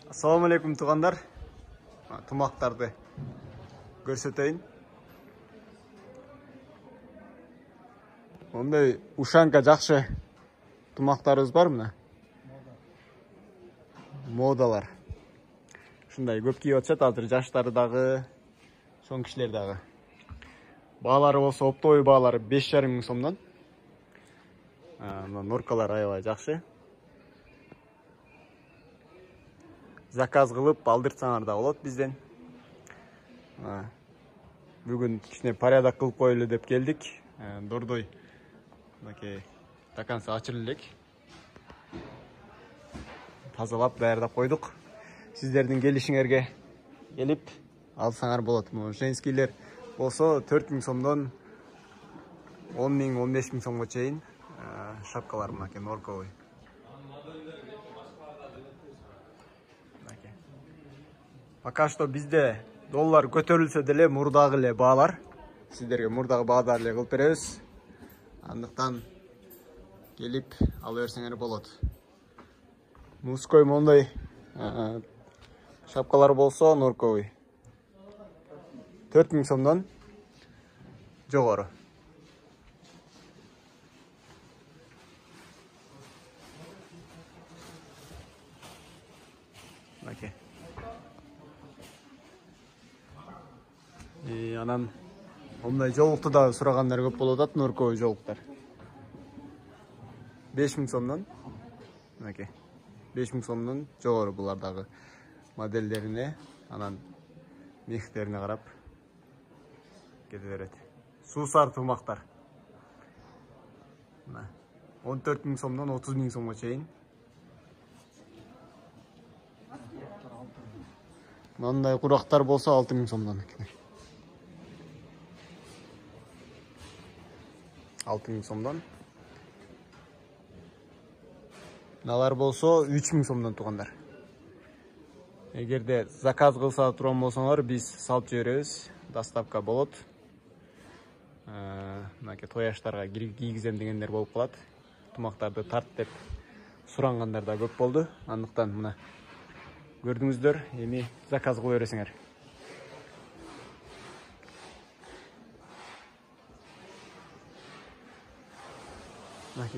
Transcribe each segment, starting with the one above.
Assalamu alaikum туғандар. Тумақтарды көрсетейін. Ондай ушанка жақшы тумақтарыбыз бар мына? Модалар. Шындай көп кийіп атышат, азыр жаштары дагы, чоң кишилер дагы. Баалары болсо оптовый баалары 5,5 мың сомдон. Мына норкалар аябай жакшы. Заказ кылып алдырсаңар да болот бизден. Бүгүн кичине порядок кылып коелу деп келдик. Дордой мынакей стакансы ачылы элек. Тазалап даярдап койдук. Сиздердин келишиңерге келип алсаңар болот. Женскийлер болсо 4 мың сомдон 10 мың, 15 мың сомго чейин шапкалар мынакей норковый. Пока что bizde доллар көтөрүлсө деле мурдагы эле баалар. Сиздерге мурдагы баада эле кылып беребиз. Андыктан келип ала берсеңер болот. Мужской мондай шапкалар болсо норковый 4 мың сомдон жогору. Окей. Анан ондай жолукту да сурагандар көп болуп атат, норковый жолуктар. 5 мың сомдон. Окей. 5 мың сомдон жогору булардагы моделдерине, анан мехтерине карап кете берет. Суусар тумактар. 14 мың сомдон 30 мың сомго чейин. Мындай курактар болсо 6 мың сомдон. 6 мың сомдон. Налар болсо 3 мың сомдон тугандар. Эгерде заказ кылса турган болсоңор, биз салып жиберебиз. Доставка болот. Мынакей тояштарга кийгизем дегендер болуп калат. Тумактарды тарт деп сурангандар да көп болду. Андыктан мына көрдүңүздөр, эми заказ кылып бересиңер.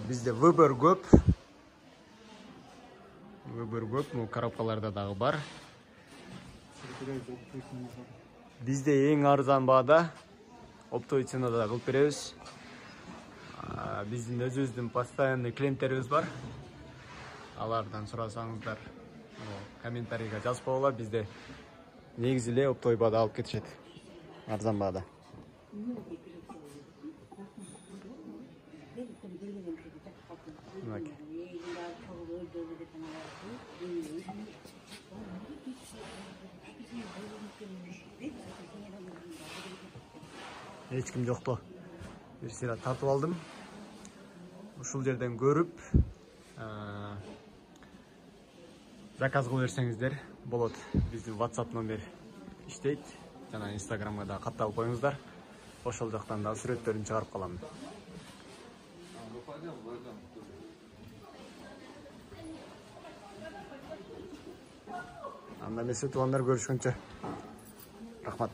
Bizde выбор көп. Бул коробкаларда дагы бар. Bizde эң арзан баада оптовый ценада кылып беребиз. Биздин өзүбүздүн постоянный клиенттерибиз бар. Алардан сурасаңыздар, комментарийге жазып койгула. Bizde негизи эле оптовый баада алып кетишет. Арзан баада. Эч ким жокту. Бир сыйра тартып алдым. Ушул жерден көрүп, заказ кылып берсеңиздер болот. Биздин WhatsApp номер иштейт. Жана Instagramга да катталып коюңуздар. Ошол жактан да сүрөттөрүн чыгарып калам. Анда эмесе туугандар, көрүшкөнчө. Рахмат.